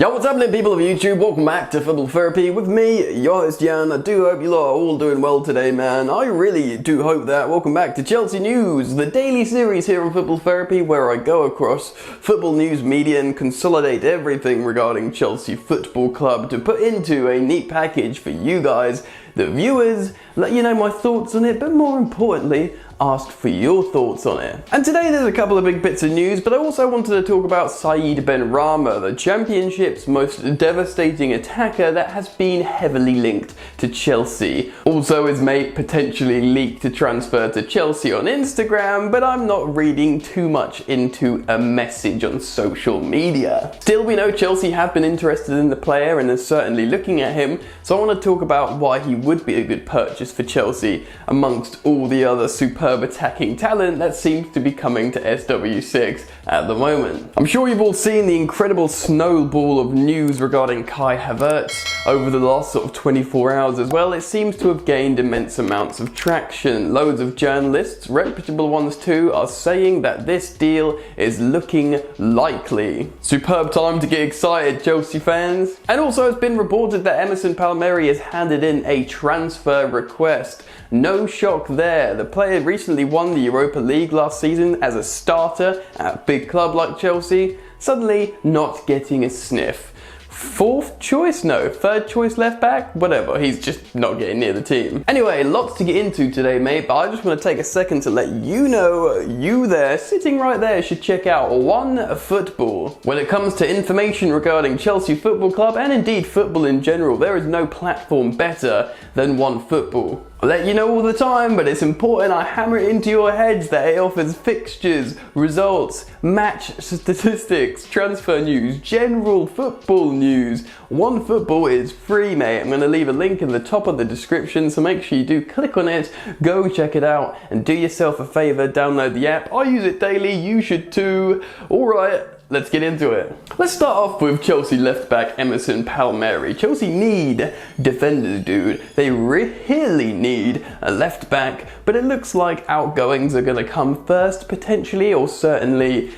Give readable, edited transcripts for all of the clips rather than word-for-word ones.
Yo, what's happening, people of YouTube? Welcome back to Football Therapy with me, your host Jan. I do hope you lot are all doing well today, man. I really do hope that. Welcome back to Chelsea News, the daily series here on Football Therapy where I go across football news media and consolidate everything regarding Chelsea Football Club to put into a neat package for you guys, the viewers, let you know my thoughts on it, but more importantly, ask for your thoughts on it. And today there's a couple of big bits of news, but I also wanted to talk about Saïd Benrahma, the Championship's most devastating attacker that has been heavily linked to Chelsea. Also, his mate potentially leaked to transfer to Chelsea on Instagram, but I'm not reading too much into a message on social media. Still, we know Chelsea have been interested in the player and are certainly looking at him, so I want to talk about why he would be a good purchase for Chelsea amongst all the other superb attacking talent that seems to be coming to SW6 at the moment. I'm sure you've all seen the incredible snowball of news regarding Kai Havertz over the last sort of 24 hours as well. It seems to have gained immense amounts of traction. Loads of journalists, reputable ones too, are saying that this deal is looking likely. Superb time to get excited, Chelsea fans. And also it's been reported that Emerson has handed in a transfer request. No shock there. The player recently won the Europa League last season as a starter at a big club like Chelsea, suddenly not getting a sniff. Fourth choice? No. Third choice left back? Whatever, he's just not getting near the team. Anyway, lots to get into today, mate, but I just want to take a second to let you know, you there, sitting right there, should check out OneFootball. When it comes to information regarding Chelsea Football Club, and indeed football in general, there is no platform better than OneFootball. I let you know all the time, but it's important I hammer it into your heads that it offers fixtures, results, match statistics, transfer news, general football news. OneFootball is free, mate. I'm going to leave a link in the top of the description, so make sure you do click on it, go check it out, and do yourself a favour, download the app. I use it daily, you should too. Alright, let's get into it. Let's start off with Chelsea left back Emerson. Chelsea need defenders, dude. They really need a left back, but it looks like outgoings are going to come first, potentially, or certainly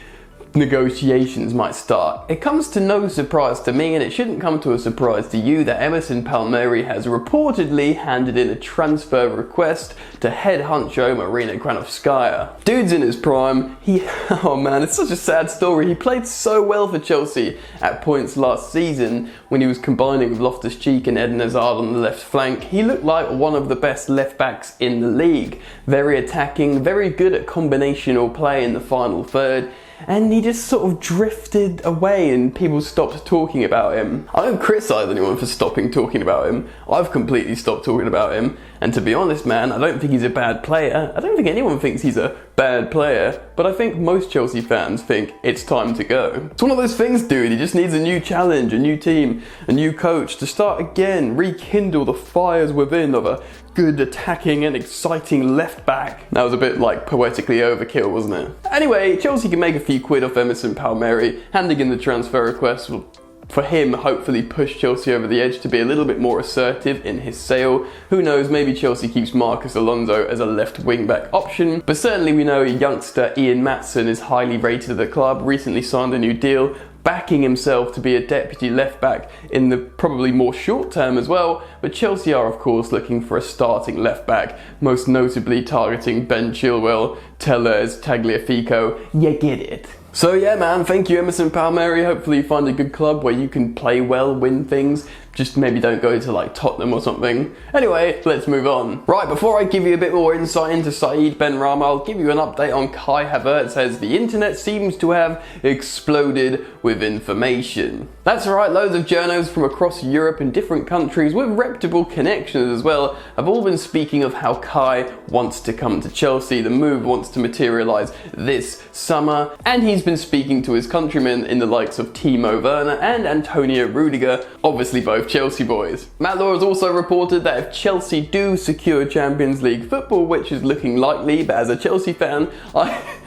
negotiations might start. It comes to no surprise to me, and it shouldn't come to a surprise to you, that Emerson has reportedly handed in a transfer request to head honcho Marina Granovskaya. Dude's in his prime. Oh man, it's such a sad story. He played so well for Chelsea at points last season when he was combining with Loftus-Cheek and Eden Hazard on the left flank. He looked like one of the best left backs in the league. Very attacking, very good at combinational play in the final third. And he just sort of drifted away and people stopped talking about him. I don't criticise anyone for stopping talking about him. I've completely stopped talking about him. And to be honest, man, I don't think he's a bad player. I don't think anyone thinks he's a bad player. But I think most Chelsea fans think it's time to go. It's one of those things, dude. He just needs a new challenge, a new team, a new coach to start again, rekindle the fires within of a good attacking and exciting left back. That was a bit like poetically overkill, wasn't it? Anyway, Chelsea can make a few quid off Emerson, handing in the transfer request will, for him, hopefully push Chelsea over the edge to be a little bit more assertive in his sale. Who knows, maybe Chelsea keeps Marcus Alonso as a left wing back option, but certainly we know youngster Ian Maatsen is highly rated at the club, recently signed a new deal, backing himself to be a deputy left back in the probably more short term as well, but Chelsea are of course looking for a starting left back, most notably targeting Ben Chilwell, Telles, Tagliafico, you get it. So yeah man, thank you Emerson, hopefully you find a good club where you can play well, win things, just maybe don't go to like Tottenham or something. Anyway, let's move on. Right, before I give you a bit more insight into Saïd Benrahma, I'll give you an update on Kai Havertz, as the internet seems to have exploded with information. That's right, loads of journos from across Europe and different countries with reputable connections as well have all been speaking of how Kai wants to come to Chelsea. The move wants to materialise this summer, and he's been speaking to his countrymen in the likes of Timo, Werner and Antonio Rudiger, obviously both Chelsea boys. Matt Law has also reported that if Chelsea do secure Champions League football, which is looking likely, but as a Chelsea fan,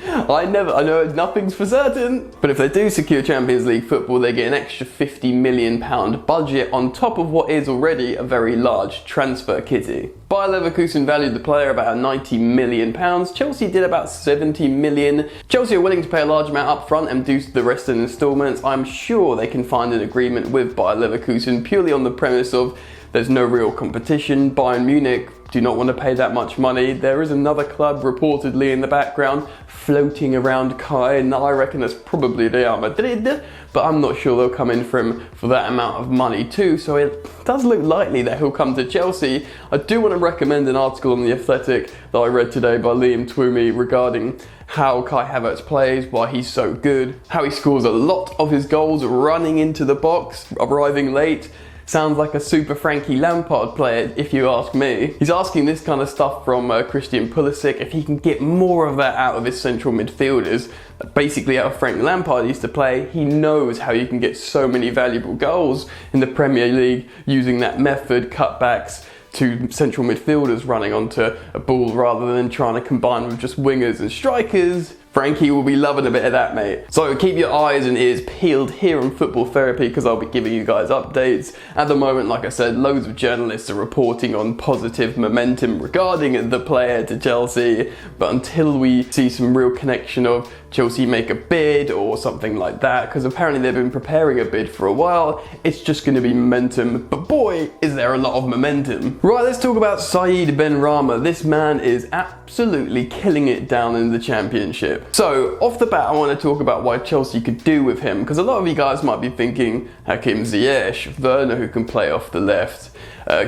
I know nothing's for certain, but if they do secure Champions League football, they get an extra £50 million budget on top of what is already a very large transfer kitty. Bayer Leverkusen valued the player about £90 million. Chelsea did about £70 million. Chelsea are willing to pay a large amount up front and do the rest in instalments. I'm sure they can find an agreement with Bayer Leverkusen purely on the premise of there's no real competition. Bayern Munich do not want to pay that much money. There is another club reportedly in the background floating around Kai, and I reckon that's probably Real Madrid, but I'm not sure they'll come in for him for that amount of money too, so it does look likely that he'll come to Chelsea. I do want to recommend an article on The Athletic that I read today by Liam Twomey regarding how Kai Havertz plays, why he's so good, how he scores a lot of his goals running into the box, arriving late. Sounds like a super Frankie Lampard player, if you ask me. He's asking this kind of stuff from Christian Pulisic, if he can get more of that out of his central midfielders. Basically, how Frank Lampard used to play, he knows how you can get so many valuable goals in the Premier League using that method, cutbacks to central midfielders running onto a ball rather than trying to combine with just wingers and strikers. Frankie will be loving a bit of that, mate. So keep your eyes and ears peeled here on Football Therapy because I'll be giving you guys updates. At the moment, like I said, loads of journalists are reporting on positive momentum regarding the player to Chelsea, but until we see some real connection of Chelsea make a bid or something like that, because apparently they've been preparing a bid for a while, it's just going to be momentum, but boy, is there a lot of momentum. Right, let's talk about Saïd Benrahma. This man is absolutely killing it down in the Championship. So, off the bat, I want to talk about why Chelsea could do with him, because a lot of you guys might be thinking Hakim Ziyech, Werner who can play off the left,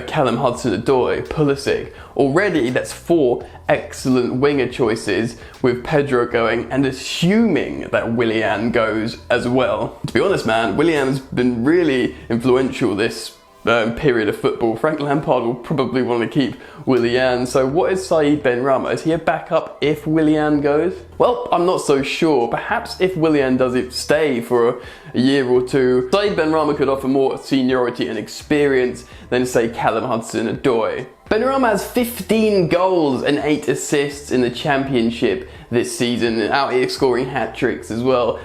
Callum Hudson-Odoi, Pulisic. Already, that's 4 excellent winger choices with Pedro going, and assuming that Willian goes as well. To be honest, man, Willian's been really influential this period of football. Frank Lampard will probably want to keep Willian. So what is Saïd Benrahma? Is he a backup if Willian goes? Well, I'm not so sure. Perhaps if Willian does stay for a year or two, Saïd Benrahma could offer more seniority and experience than, say, Callum Hudson-Odoi. Benrahma has 15 goals and 8 assists in the Championship this season, out here scoring hat-tricks as well.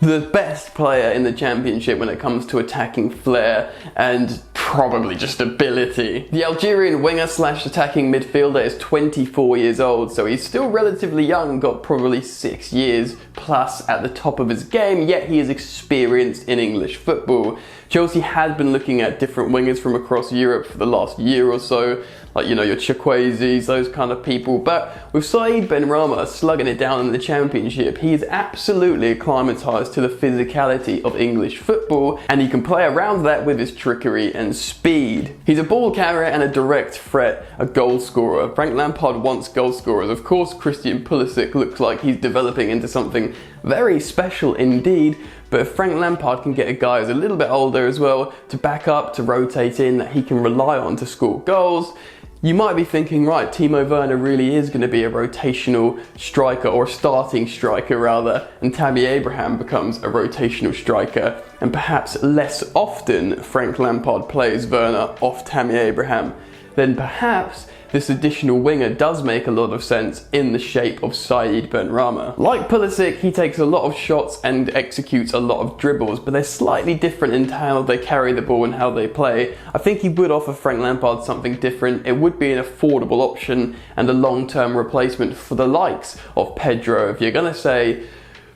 The best player in the Championship when it comes to attacking flair and probably just ability. The Algerian winger slash attacking midfielder is 24 years old, so he's still relatively young, got probably 6 years plus at the top of his game, yet he is experienced in English football. Chelsea had been looking at different wingers from across Europe for the last year or so, like, you know, your Chukwuezis, those kind of people. But with Saïd Benrahma slugging it down in the Championship, he is absolutely acclimatised to the physicality of English football, and he can play around that with his trickery and speed. He's a ball carrier and a direct threat, a goal scorer. Frank Lampard wants goal scorers. Of course, Christian Pulisic looks like he's developing into something very special indeed, but if Frank Lampard can get a guy who's a little bit older as well to back up, to rotate in, that he can rely on to score goals, you might be thinking, right, Timo Werner really is going to be a rotational striker, or a starting striker rather, and Tammy Abraham becomes a rotational striker, and perhaps less often Frank Lampard plays Werner off Tammy Abraham. Then perhaps this additional winger does make a lot of sense in the shape of Saïd Benrahma. Like Pulisic, he takes a lot of shots and executes a lot of dribbles, but they're slightly different in how they carry the ball and how they play. I think he would offer Frank Lampard something different. It would be an affordable option and a long-term replacement for the likes of Pedro. If you're going to say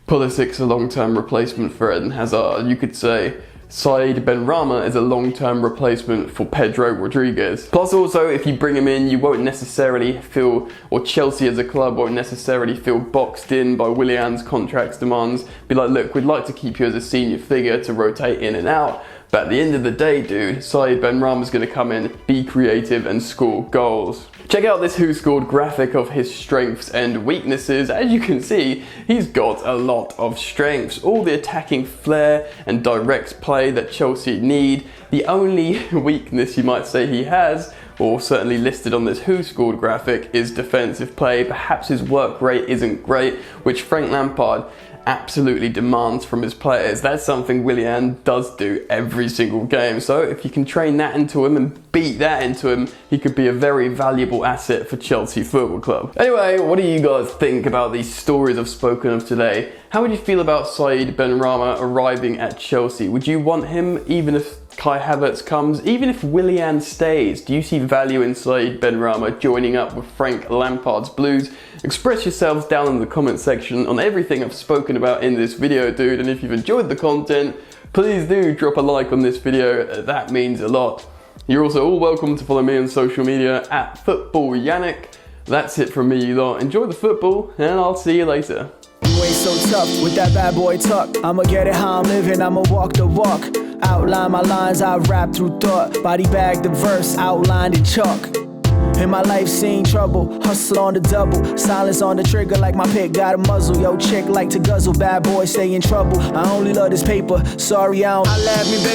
Pulisic's a long-term replacement for Eden Hazard, you could say Saïd Benrahma is a long-term replacement for Pedro Rodriguez. Plus also, if you bring him in, you won't necessarily feel, or Chelsea as a club won't necessarily feel boxed in by Willian's contract's demands. Be like, look, we'd like to keep you as a senior figure to rotate in and out, but at the end of the day, dude, Saïd Benrahma's going to come in, be creative and score goals. Check out this Who Scored graphic of his strengths and weaknesses. As you can see, he's got a lot of strengths. All the attacking flair and direct play that Chelsea need. The only weakness you might say he has, or certainly listed on this Who Scored graphic, is defensive play. Perhaps his work rate isn't great, which Frank Lampard absolutely demands from his players. That's something Willian does do every single game. So if you can train that into him and beat that into him, he could be a very valuable asset for Chelsea Football Club. Anyway, what do you guys think about these stories I've spoken of today? How would you feel about Saïd Benrahma arriving at Chelsea? Would you want him even if Kai Havertz comes? Even if Willian stays, do you see value in Saïd Benrahma joining up with Frank Lampard's Blues? Express yourselves down in the comment section on everything I've spoken about in this video, dude. And if you've enjoyed the content, please do drop a like on this video. That means a lot. You're also all welcome to follow me on social media at Football Yannick. That's it from me, you lot. Enjoy the football, and I'll see you later. You ain't so tough with that bad boy tuck. I'ma get it how I'm living, I'ma walk the walk. Outline my lines, I rap through thought. Body bag the verse, outlined in chalk. In my life seen trouble, hustle on the double. Silence on the trigger like my pick got a muzzle. Yo chick like to guzzle, bad boy stay in trouble. I only love this paper, sorry I don't. I laugh me baby.